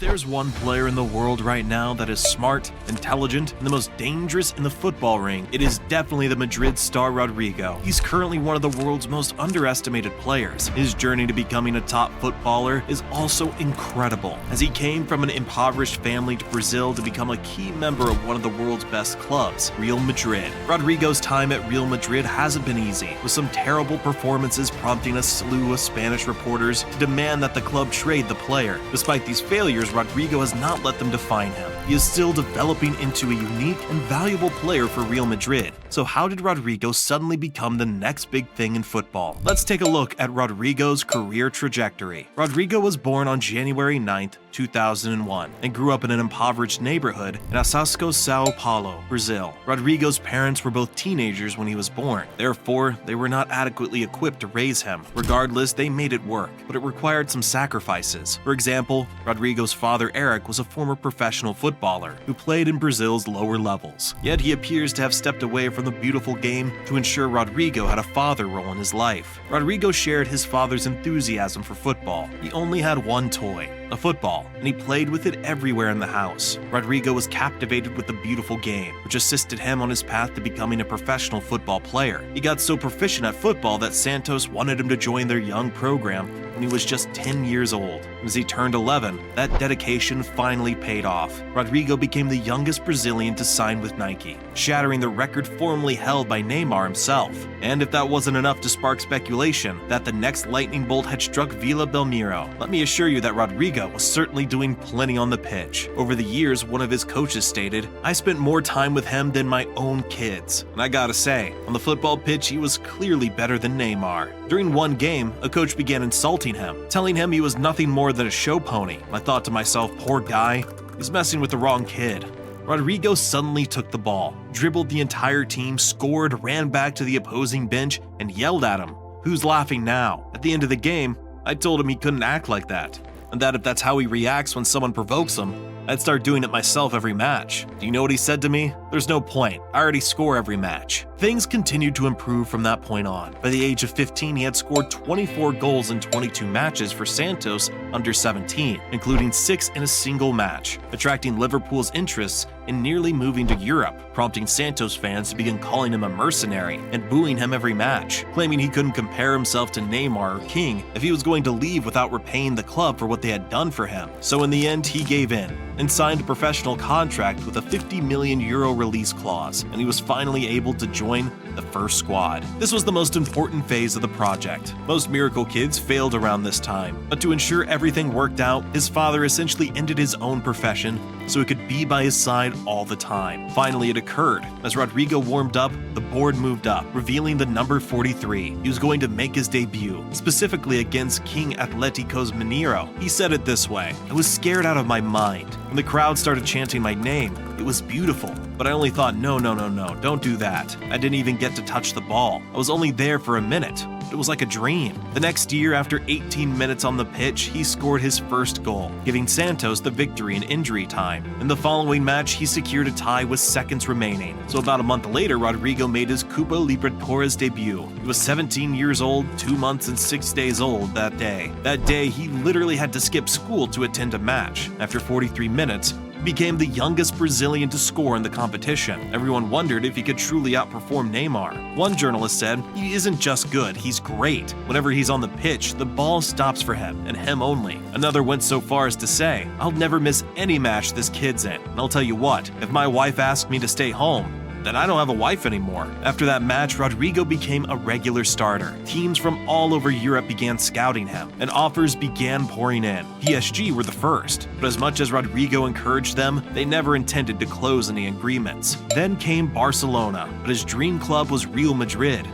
there's one player in the world right now that is smart, intelligent, and the most dangerous in the football ring, it is definitely the Madrid star Rodrygo. He's currently one of the world's most underestimated players. His journey to becoming a top footballer is also incredible, as he came from an impoverished family to Brazil to become a key member of one of the world's best clubs, Real Madrid. Rodrygo's time at Real Madrid hasn't been easy, with some terrible performances prompting a slew of Spanish reporters to demand that the club trade the player. Despite these failures, Rodrygo has not let them define him. He is still developing into a unique and valuable player for Real Madrid. So how did Rodrygo suddenly become the next big thing in football? Let's take a look at Rodrygo's career trajectory. Rodrygo was born on January 9th, 2001, and grew up in an impoverished neighborhood in Osasco, Sao Paulo, Brazil. Rodrygo's parents were both teenagers when he was born. Therefore, they were not adequately equipped to raise him. Regardless, they made it work, but it required some sacrifices. For example, Rodrygo's father Eric was a former professional footballer who played in Brazil's lower levels. Yet he appears to have stepped away from the beautiful game to ensure Rodrygo had a father role in his life. Rodrygo shared his father's enthusiasm for football. He only had one toy, a football, and he played with it everywhere in the house. Rodrygo was captivated with the beautiful game, which assisted him on his path to becoming a professional football player. He got so proficient at football that Santos wanted him to join their young program when he was just 10 years old. As he turned 11, that dedication finally paid off. Rodrygo became the youngest Brazilian to sign with Nike, shattering the record formerly held by Neymar himself. And if that wasn't enough to spark speculation that the next lightning bolt had struck Vila Belmiro, let me assure you that Rodrygo was certainly doing plenty on the pitch. Over the years, one of his coaches stated, "I spent more time with him than my own kids." And I gotta say, on the football pitch, he was clearly better than Neymar. During one game, a coach began insulting him, telling him he was nothing more than a show pony. I thought to myself, poor guy, he's messing with the wrong kid. Rodrygo suddenly took the ball, dribbled the entire team, scored, ran back to the opposing bench, and yelled at him, "Who's laughing now?" At the end of the game, I told him he couldn't act like that, and that if that's how he reacts when someone provokes him, I'd start doing it myself every match. Do you know what he said to me? "There's no point. I already score every match." Things continued to improve from that point on. By the age of 15, he had scored 24 goals in 22 matches for Santos under 17, including 6 in a single match, attracting Liverpool's interests in nearly moving to Europe, prompting Santos fans to begin calling him a mercenary and booing him every match, claiming he couldn't compare himself to Neymar or King if he was going to leave without repaying the club for what they had done for him. So in the end, he gave in and signed a professional contract with a €50 million release clause, and he was finally able to join the first squad. This was the most important phase of the project. Most miracle kids failed around this time, but to ensure everything worked out, his father essentially ended his own profession so he could be by his side all the time. Finally, it occurred. As Rodrygo warmed up, the board moved up, revealing the number 43. He was going to make his debut, specifically against King Atlético's Mineiro. He said it this way, "I was scared out of my mind. When the crowd started chanting my name, it was beautiful. But I only thought, no, don't do that. I didn't even get to touch the ball. I was only there for a minute. It was like a dream." The next year, after 18 minutes on the pitch, he scored his first goal, giving Santos the victory in injury time. In the following match, he secured a tie with seconds remaining. So about a month later, Rodrygo made his Copa Libertadores debut. He was 17 years old, 2 months and 6 days old that day. That day, he literally had to skip school to attend a match. After 43 minutes, became the youngest Brazilian to score in the competition. Everyone wondered if he could truly outperform Neymar. One journalist said, "He isn't just good, he's great. Whenever he's on the pitch, the ball stops for him, and him only." Another went so far as to say, "I'll never miss any match this kid's in. And I'll tell you what, if my wife asked me to stay home, then I don't have a wife anymore." After that match, Rodrygo became a regular starter. Teams from all over Europe began scouting him, and offers began pouring in. PSG were the first, but as much as Rodrygo encouraged them, they never intended to close any agreements. Then came Barcelona, but his dream club was Real Madrid.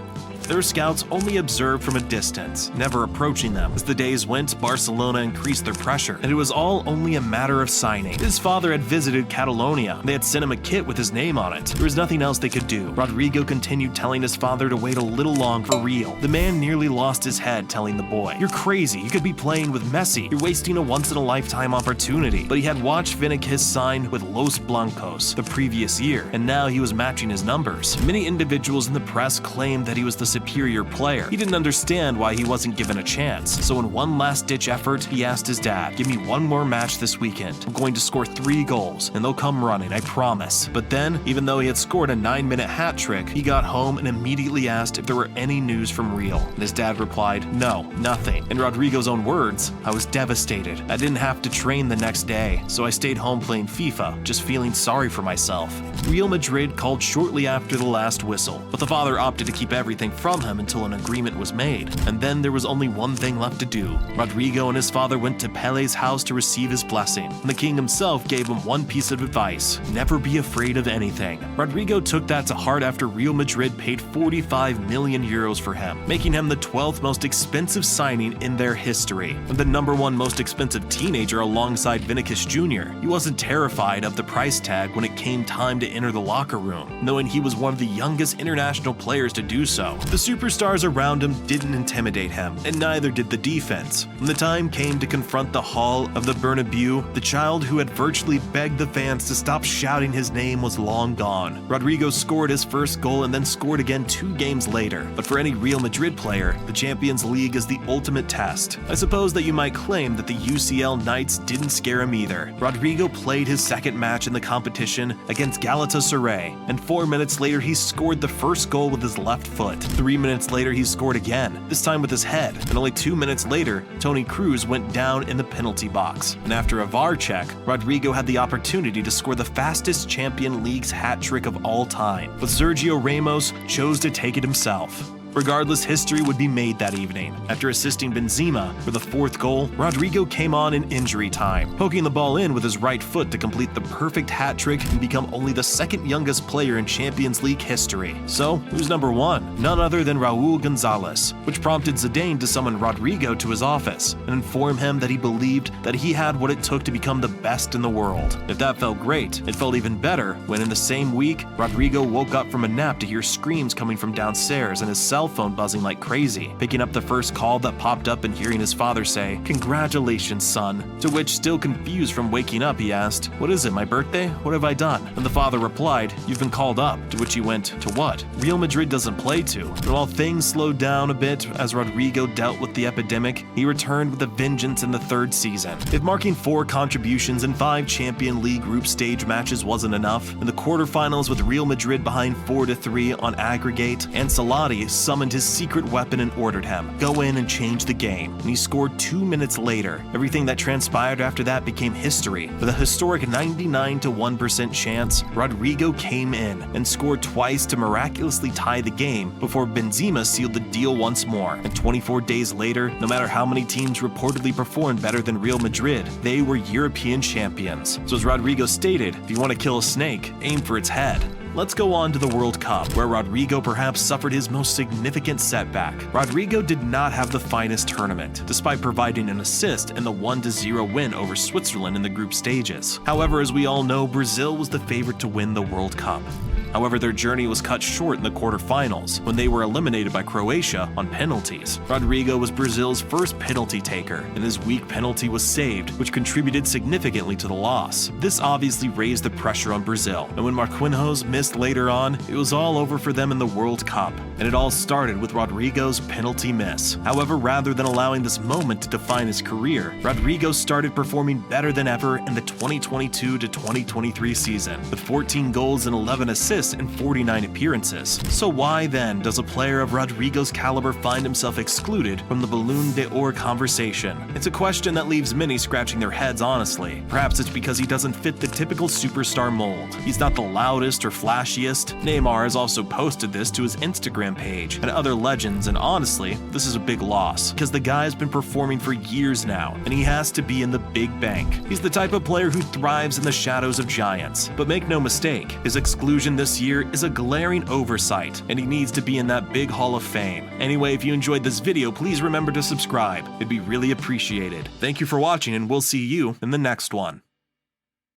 Their scouts only observed from a distance, never approaching them. As the days went, Barcelona increased their pressure, and it was all only a matter of signing. His father had visited Catalonia. They had sent him a kit with his name on it. There was nothing else they could do. Rodrygo continued telling his father to wait a little longer for Real. The man nearly lost his head telling the boy, "You're crazy, you could be playing with Messi. You're wasting a once-in-a-lifetime opportunity." But he had watched Vinicius sign with Los Blancos the previous year, and now he was matching his numbers. Many individuals in the press claimed that he was the superior player. He didn't understand why he wasn't given a chance. So in one last-ditch effort, he asked his dad, "Give me one more match this weekend. I'm going to score 3 goals, and they'll come running, I promise." But then, even though he had scored a 9-minute hat trick, he got home and immediately asked if there were any news from Real. And his dad replied, "No, nothing." In Rodrygo's own words, "I was devastated. I didn't have to train the next day, so I stayed home playing FIFA, just feeling sorry for myself." Real Madrid called shortly after the last whistle, but the father opted to keep everything from him until an agreement was made. And then there was only one thing left to do. Rodrygo and his father went to Pele's house to receive his blessing, and the king himself gave him one piece of advice: never be afraid of anything. Rodrygo took that to heart after Real Madrid paid 45 million euros for him, making him the 12th most expensive signing in their history, and the #1 most expensive teenager alongside Vinicius Jr. He wasn't terrified of the price tag when it came time to enter the locker room, knowing he was one of the youngest international players to do so. The superstars around him didn't intimidate him, and neither did the defense. When the time came to confront the hall of the Bernabeu, the child who had virtually begged the fans to stop shouting his name was long gone. Rodrygo scored his first goal and then scored again 2 games later. But for any Real Madrid player, the Champions League is the ultimate test. I suppose that you might claim that the UCL Knights didn't scare him either. Rodrygo played his second match in the competition against Galatasaray, and 4 minutes later he scored the first goal with his left foot. 3 minutes later he scored again, this time with his head, and only 2 minutes later, Toni Kroos went down in the penalty box. And after a VAR check, Rodrygo had the opportunity to score the fastest Champions League's hat trick of all time, but Sergio Ramos chose to take it himself. Regardless, history would be made that evening. After assisting Benzema for the 4th goal, Rodrygo came on in injury time, poking the ball in with his right foot to complete the perfect hat trick and become only the 2nd youngest player in Champions League history. So, who's #1? None other than Raul Gonzalez, which prompted Zidane to summon Rodrygo to his office and inform him that he believed that he had what it took to become the best in the world. If that felt great, it felt even better when in the same week, Rodrygo woke up from a nap to hear screams coming from downstairs and his cell phone buzzing like crazy, picking up the first call that popped up and hearing his father say, "Congratulations, son." To which, still confused from waking up, he asked, "What is it, my birthday? What have I done?" And the father replied, "You've been called up." To which he went, "To what?" Real Madrid doesn't play to. And while things slowed down a bit as Rodrygo dealt with the epidemic, he returned with a vengeance in the 3rd season. If marking 4 contributions in 5 Champions League group stage matches wasn't enough, in the quarterfinals with Real Madrid behind 4-3 on aggregate, Ancelotti summoned his secret weapon and ordered him, "Go in and change the game." And he scored 2 minutes later. Everything that transpired after that became history. With a historic 99-1% chance, Rodrygo came in and scored twice to miraculously tie the game before Benzema sealed the deal once more. And 24 days later, no matter how many teams reportedly performed better than Real Madrid, they were European champions. So as Rodrygo stated, if you want to kill a snake, aim for its head. Let's go on to the World Cup, where Rodrygo perhaps suffered his most significant setback. Rodrygo did not have the finest tournament, despite providing an assist in the 1-0 win over Switzerland in the group stages. However, as we all know, Brazil was the favorite to win the World Cup. However, their journey was cut short in the quarterfinals when they were eliminated by Croatia on penalties. Rodrygo was Brazil's first penalty taker, and his weak penalty was saved, which contributed significantly to the loss. This obviously raised the pressure on Brazil, and when Marquinhos missed later on, it was all over for them in the World Cup. And it all started with Rodrygo's penalty miss. However, rather than allowing this moment to define his career, Rodrygo started performing better than ever in the 2022-2023 season, with 14 goals and 11 assists in 49 appearances. So why then does a player of Rodrygo's caliber find himself excluded from the Ballon d'Or conversation? It's a question that leaves many scratching their heads, honestly. Perhaps it's because he doesn't fit the typical superstar mold. He's not the loudest or flashiest. Neymar has also posted this to his Instagram page, and other legends, and honestly, this is a big loss, because the guy's been performing for years now, and he has to be in the big bank. He's the type of player who thrives in the shadows of giants. But make no mistake, his exclusion this year is a glaring oversight, and he needs to be in that big Hall of Fame. Anyway, if you enjoyed this video, please remember to subscribe. It'd be really appreciated. Thank you for watching, and we'll see you in the next one.